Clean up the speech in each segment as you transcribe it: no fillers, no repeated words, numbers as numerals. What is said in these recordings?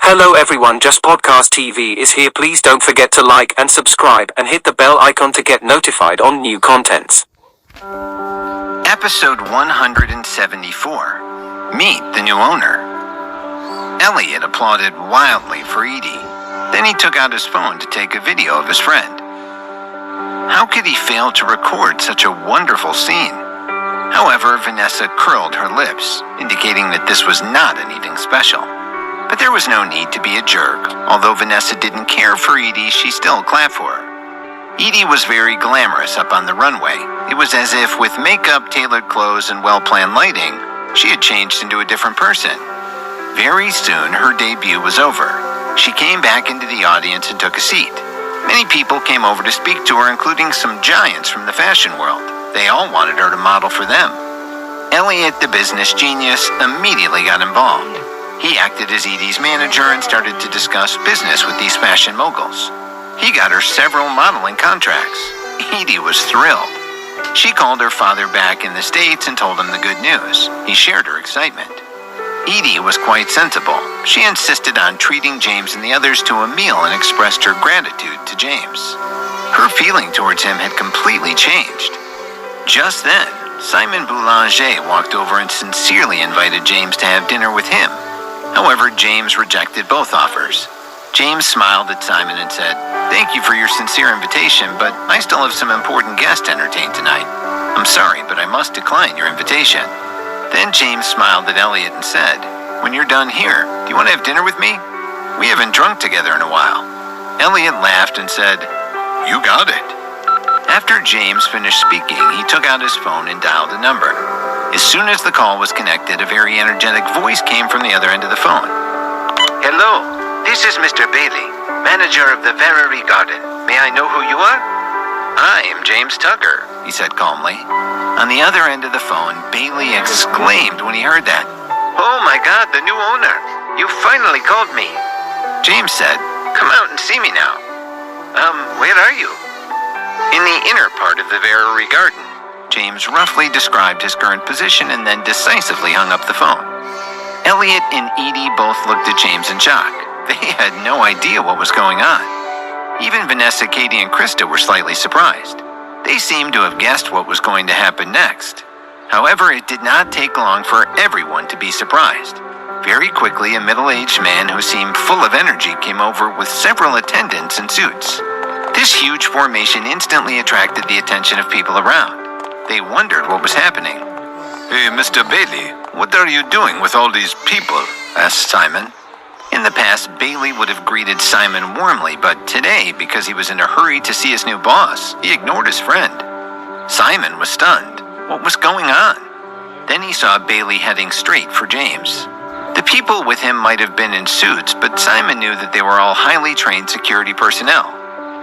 Hello everyone, Just Podcast TV is here. Please don't forget to like and subscribe and hit the bell icon to get notified on new contents. Episode 174. Meet the new owner. Elliot applauded wildly for Edie. Then he took out his phone to take a video of his friend. How could he fail to record such a wonderful scene? However, Vanessa curled her lips, indicating that this was not anything special. But there was no need to be a jerk. Although Vanessa didn't care for Edie, she still clapped for her. Edie was very glamorous up on the runway. It was as if, with makeup, tailored clothes, and well-planned lighting, she had changed into a different person. Very soon, her debut was over. She came back into the audience and took a seat. Many people came over to speak to her, including some giants from the fashion world. They all wanted her to model for them. Elliot, the business genius, immediately got involved. He acted as Edie's manager and started to discuss business with these fashion moguls. He got her several modeling contracts. Edie was thrilled. She called her father back in the States and told him the good news. He shared her excitement. Edie was quite sensible. She insisted on treating James and the others to a meal and expressed her gratitude to James. Her feeling towards him had completely changed. Just then, Simon Boulanger walked over and sincerely invited James to have dinner with him. However, James rejected both offers. James smiled at Simon and said, "Thank you for your sincere invitation, but I still have some important guests to entertain tonight. I'm sorry, but I must decline your invitation." Then James smiled at Elliot and said, "When you're done here, do you want to have dinner with me? We haven't drunk together in a while." Elliot laughed and said, "You got it." After James finished speaking, he took out his phone and dialed a number. As soon as the call was connected, a very energetic voice came from the other end of the phone. "Hello, this is Mr. Bailey, manager of the Verrery Garden. May I know who you are?" "I am James Tucker," he said calmly. On the other end of the phone, Bailey exclaimed when he heard that. "Oh my God, the new owner! You finally called me." James said, "Come out and see me now." Where are you?" "In the inner part of the Verrery Garden." James roughly described his current position and then decisively hung up the phone. Elliot and Edie both looked at James in shock. They had no idea what was going on. Even Vanessa, Katie, and Krista were slightly surprised. They seemed to have guessed what was going to happen next. However, it did not take long for everyone to be surprised. Very quickly, a middle-aged man who seemed full of energy came over with several attendants in suits. This huge formation instantly attracted the attention of people around. They wondered what was happening. "Hey, Mr. Bailey, what are you doing with all these people?" asked Simon. In the past, Bailey would have greeted Simon warmly, but today, because he was in a hurry to see his new boss, he ignored his friend. Simon was stunned. What was going on? Then he saw Bailey heading straight for James. The people with him might have been in suits, but Simon knew that they were all highly trained security personnel.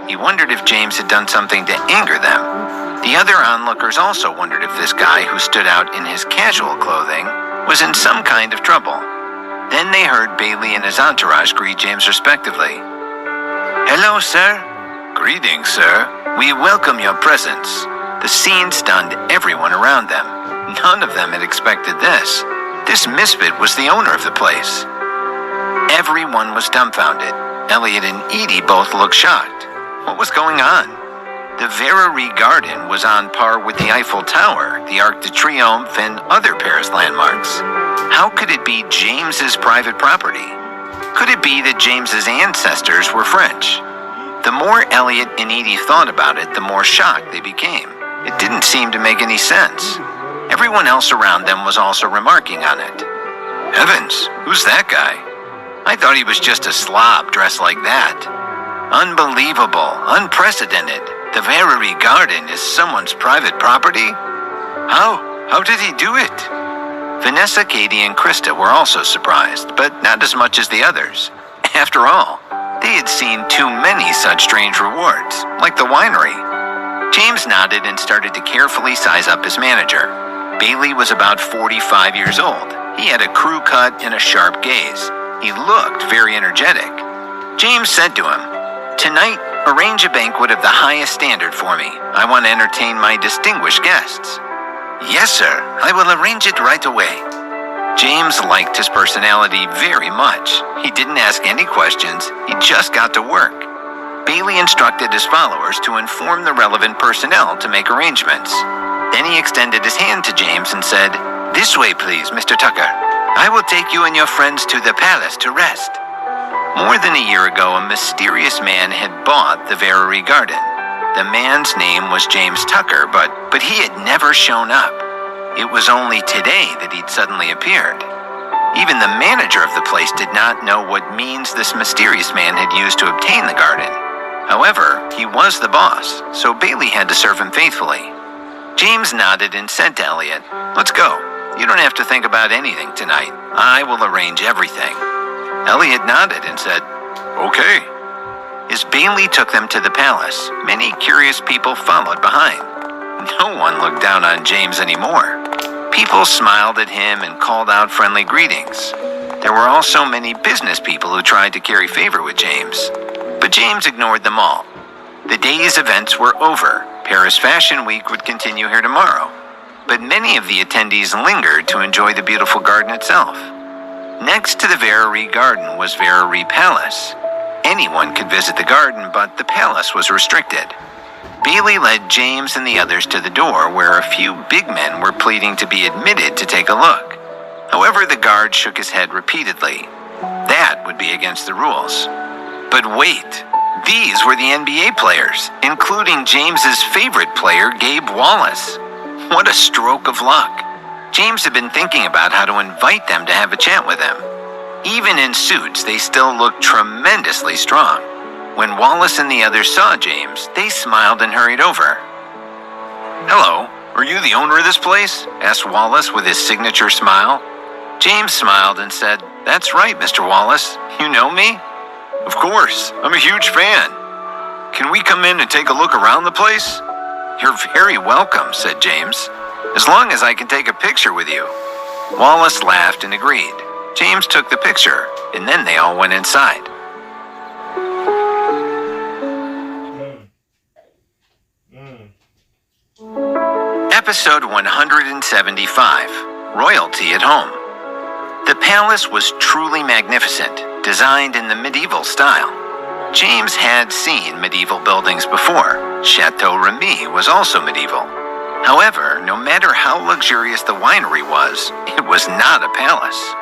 He wondered if James had done something to anger them. The other onlookers also wondered if this guy, who stood out in his casual clothing, was in some kind of trouble. Then they heard Bailey and his entourage greet James respectively. "Hello, sir." "Greetings, sir. We welcome your presence." The scene stunned everyone around them. None of them had expected this. This misfit was the owner of the place. Everyone was dumbfounded. Elliot and Edie both looked shocked. What was going on? The Verrery Garden was on par with the Eiffel Tower, the Arc de Triomphe, and other Paris landmarks. How could it be James's private property? Could it be that James's ancestors were French? The more Elliot and Edie thought about it, the more shocked they became. It didn't seem to make any sense. Everyone else around them was also remarking on it. "Heavens, who's that guy? I thought he was just a slob dressed like that. Unbelievable, unprecedented. The Verrery Garden is someone's private property? How did he do it?" Vanessa, Katie, and Krista were also surprised, but not as much as the others. After all, they had seen too many such strange rewards, like the winery. James nodded and started to carefully size up his manager. Bailey was about 45 years old. He had a crew cut and a sharp gaze. He looked very energetic. James said to him, "Tonight, arrange a banquet of the highest standard for me. I want to entertain my distinguished guests." "Yes, sir. I will arrange it right away." James liked his personality very much. He didn't ask any questions, he just got to work. Bailey instructed his followers to inform the relevant personnel to make arrangements. Then he extended his hand to James and said, "This way, please, Mr. Tucker. I will take you and your friends to the palace to rest." More than a year ago, a mysterious man had bought the Verrery Garden. The man's name was James Tucker, but he had never shown up. It was only today that he'd suddenly appeared. Even the manager of the place did not know what means this mysterious man had used to obtain the garden. However, he was the boss, so Bailey had to serve him faithfully. James nodded and said to Elliot, "Let's go. You don't have to think about anything tonight. I will arrange everything." Elliot nodded and said, "Okay." As Bailey took them to the palace, many curious people followed behind. No one looked down on James anymore. People smiled at him and called out friendly greetings. There were also many business people who tried to curry favor with James, but James ignored them all. The day's events were over. Paris Fashion Week would continue here tomorrow, but many of the attendees lingered to enjoy the beautiful garden itself. Next to the Verrery Garden was Verrery Palace. Anyone could visit the garden, but the palace was restricted. Bailey led James and the others to the door, where a few big men were pleading to be admitted to take a look. However, the guard shook his head repeatedly. That would be against the rules. But wait, these were the NBA players, including James's favorite player, Gabe Wallace. What a stroke of luck. James had been thinking about how to invite them to have a chat with him. Even in suits, they still looked tremendously strong. When Wallace and the others saw James, they smiled and hurried over. "Hello, are you the owner of this place?" asked Wallace with his signature smile. James smiled and said, "That's right, Mr. Wallace. You know me?" "Of course, I'm a huge fan. Can we come in and take a look around the place?" "You're very welcome," said James, "as long as I can take a picture with you." Wallace laughed and agreed. James took the picture, and then they all went inside. Episode 175, Royalty at Home. The palace was truly magnificent, designed in the medieval style. James had seen medieval buildings before. Chateau Remy was also medieval. However, no matter how luxurious the winery was, it was not a palace.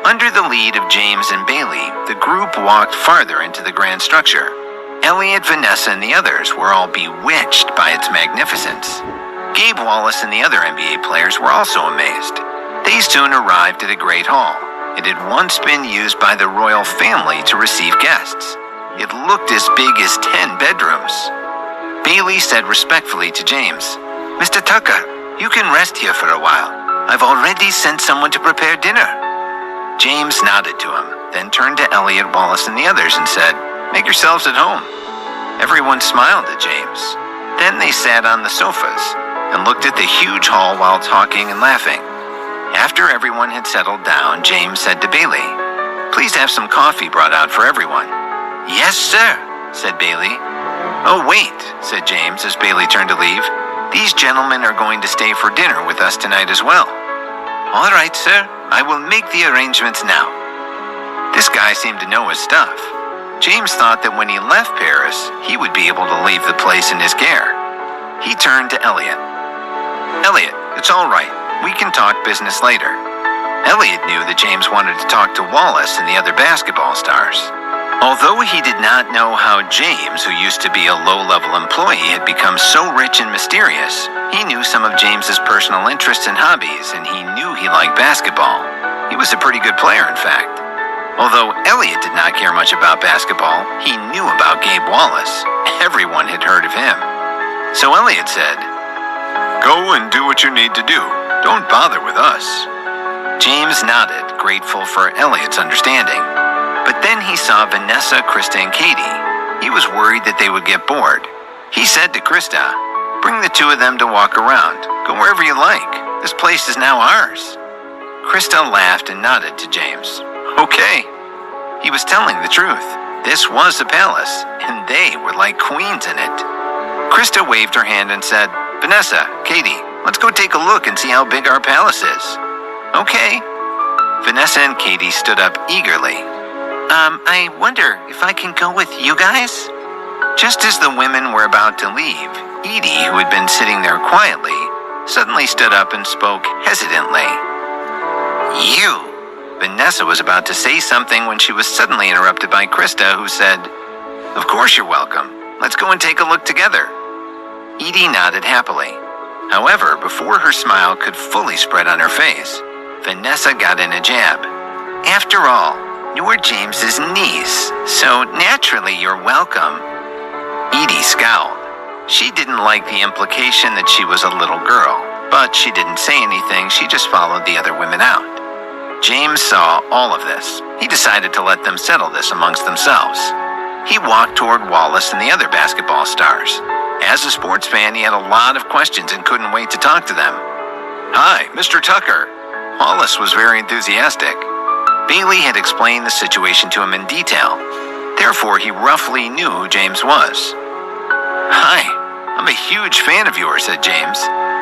Under the lead of James and Bailey, the group walked farther into the grand structure. Elliot, Vanessa, and the others were all bewitched by its magnificence. Gabe Wallace and the other NBA players were also amazed. They soon arrived at a great hall. It had once been used by the royal family to receive guests. It looked as big as 10 bedrooms. Bailey said respectfully to James, "Mr. Tucker, you can rest here for a while. I've already sent someone to prepare dinner." James nodded to him, then turned to Elliot, Wallace, and the others and said, "Make yourselves at home." Everyone smiled at James. Then they sat on the sofas and looked at the huge hall while talking and laughing. After everyone had settled down, James said to Bailey, "Please have some coffee brought out for everyone." "Yes, sir," said Bailey. "Oh, wait," said James as Bailey turned to leave. "These gentlemen are going to stay for dinner with us tonight as well." "All right, sir. I will make the arrangements now." This guy seemed to know his stuff. James thought that when he left Paris, he would be able to leave the place in his care. He turned to Elliot. "Elliot, it's all right. We can talk business later." Elliot knew that James wanted to talk to Wallace and the other basketball stars. Although he did not know how James, who used to be a low-level employee, had become so rich and mysterious, he knew some of James's personal interests and hobbies, and he knew he liked basketball. He was a pretty good player, in fact. Although Elliot did not care much about basketball, he knew about Gabe Wallace. Everyone had heard of him. So Elliot said, "Go and do what you need to do. Don't bother with us." James nodded, grateful for Elliot's understanding. But then he saw Vanessa, Krista, and Katie. He was worried that they would get bored. He said to Krista, "Bring the two of them to walk around. Go wherever you like. This place is now ours." Krista laughed and nodded to James. Okay. He was telling the truth. This was a palace, and they were like queens in it. Krista waved her hand and said, "Vanessa, Katie, let's go take a look and see how big our palace is." "Okay." Vanessa and Katie stood up eagerly. I wonder if I can go with you guys? Just as the women were about to leave, Edie, who had been sitting there quietly, suddenly stood up and spoke hesitantly. You! Vanessa was about to say something when she was suddenly interrupted by Krista, who said, Of course you're welcome. Let's go and take a look together. Edie nodded happily. However, before her smile could fully spread on her face, Vanessa got in a jab. After all, you're James's niece, so naturally you're welcome. Edie scowled. She didn't like the implication that she was a little girl, but she didn't say anything, she just followed the other women out. James saw all of this. He decided to let them settle this amongst themselves. He walked toward Wallace and the other basketball stars. As a sports fan, he had a lot of questions and couldn't wait to talk to them. Hi, Mr. Tucker. Wallace was very enthusiastic. Bailey had explained the situation to him in detail. Therefore, he roughly knew who James was. Hi, I'm a huge fan of yours, said James.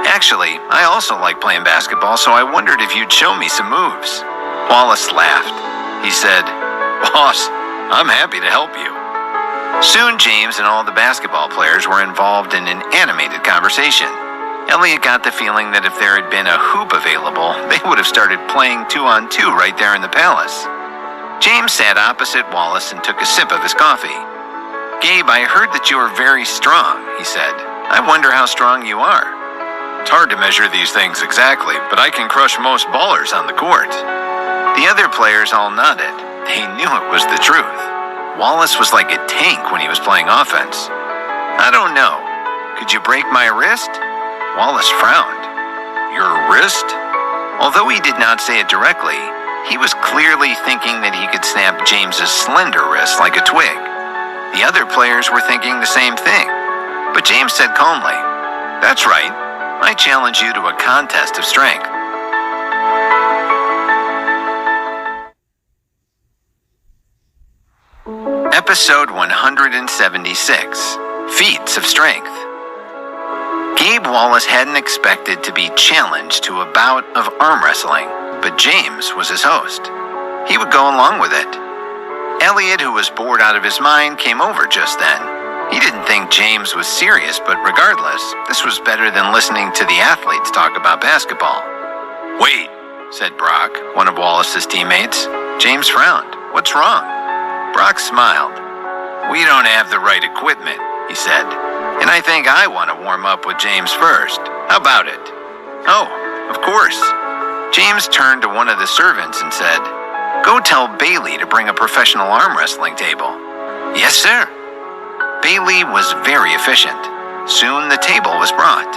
Actually, I also like playing basketball, so I wondered if you'd show me some moves. Wallace laughed. He said, Boss, I'm happy to help you. Soon, James and all the basketball players were involved in an animated conversation. Elliot got the feeling that if there had been a hoop available, they would have started playing 2-on-2 right there in the palace. James sat opposite Wallace and took a sip of his coffee. Gabe, I heard that you are very strong, he said. I wonder how strong you are. It's hard to measure these things exactly, but I can crush most ballers on the court. The other players all nodded. They knew it was the truth. Wallace was like a tank when he was playing offense. I don't know. Could you break my wrist? Wallace frowned. Your wrist? Although he did not say it directly, he was clearly thinking that he could snap James's slender wrist like a twig. The other players were thinking the same thing. But James said calmly, That's right. I challenge you to a contest of strength. Episode 176, Feats of Strength. Gabe Wallace hadn't expected to be challenged to a bout of arm wrestling, but James was his host. He would go along with it. Elliot, who was bored out of his mind, came over just then. He didn't think James was serious, but regardless, this was better than listening to the athletes talk about basketball. Wait, said Brock, one of Wallace's teammates. James frowned. What's wrong? Brock smiled. We don't have the right equipment, he said. And I think I want to warm up with James first. How about it? Oh, of course. James turned to one of the servants and said, Go tell Bailey to bring a professional arm wrestling table. Yes, sir. Bailey was very efficient. Soon the table was brought.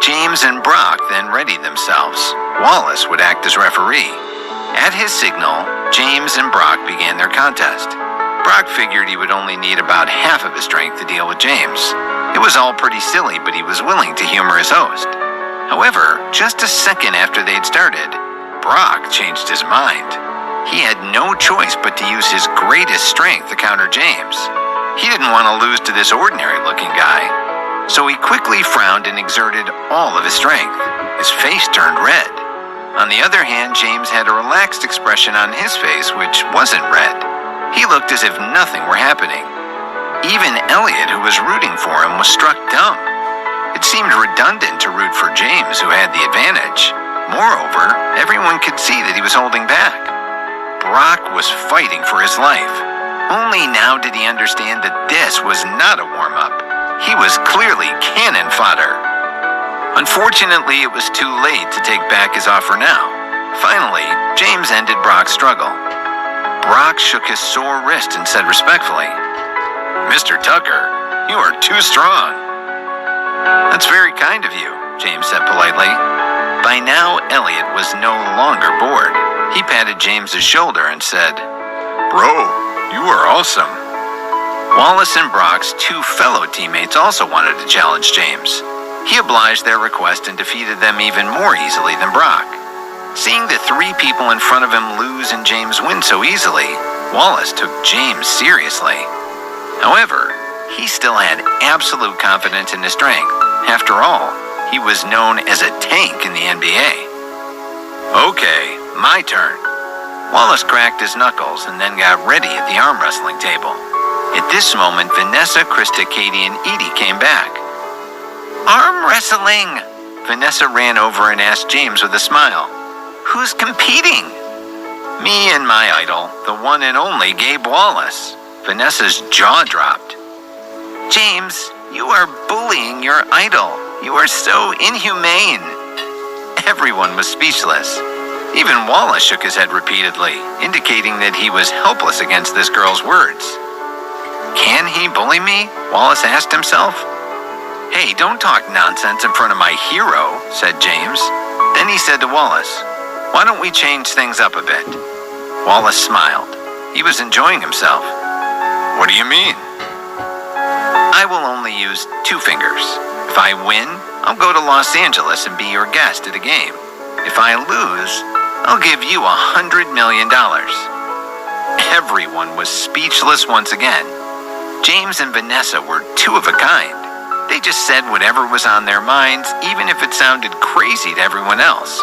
James and Brock then readied themselves. Wallace would act as referee. At his signal, James and Brock began their contest. Brock figured he would only need about half of his strength to deal with James. It was all pretty silly, but he was willing to humor his host. However, just a second after they'd started, Brock changed his mind. He had no choice but to use his greatest strength to counter James. He didn't want to lose to this ordinary-looking guy, so he quickly frowned and exerted all of his strength. His face turned red. On the other hand, James had a relaxed expression on his face, which wasn't red. He looked as if nothing were happening. Even Elliot, who was rooting for him, was struck dumb. It seemed redundant to root for James, who had the advantage. Moreover, everyone could see that he was holding back. Brock was fighting for his life. Only now did he understand that this was not a warm-up. He was clearly cannon fodder. Unfortunately, it was too late to take back his offer now. Finally, James ended Brock's struggle. Brock shook his sore wrist and said respectfully, Mr. Tucker, you are too strong. That's very kind of you, James said politely. By now, Elliot was no longer bored. He patted James's shoulder and said, Bro, you are awesome. Wallace and Brock's two fellow teammates also wanted to challenge James. He obliged their request and defeated them even more easily than Brock. Seeing the three people in front of him lose and James win so easily, Wallace took James seriously. However, he still had absolute confidence in his strength. After all, he was known as a tank in the NBA. Okay, my turn. Wallace cracked his knuckles and then got ready at the arm wrestling table. At this moment, Vanessa, Krista, Katie, and Edie came back. Arm wrestling! Vanessa ran over and asked James with a smile. Who's competing? Me and my idol, the one and only Gabe Wallace. Vanessa's jaw dropped. James, you are bullying your idol. You are so inhumane. Everyone was speechless. Even Wallace shook his head repeatedly, indicating that he was helpless against this girl's words. Can he bully me? Wallace asked himself. Hey, don't talk nonsense in front of my hero, said James. Then he said to Wallace, why don't we change things up a bit? Wallace smiled. He was enjoying himself. What do you mean? I will only use 2 fingers. If I win, I'll go to Los Angeles and be your guest at a game. If I lose, I'll give you $100 million. Everyone was speechless once again. James and Vanessa were 2 of a kind. They just said whatever was on their minds, even if it sounded crazy to everyone else.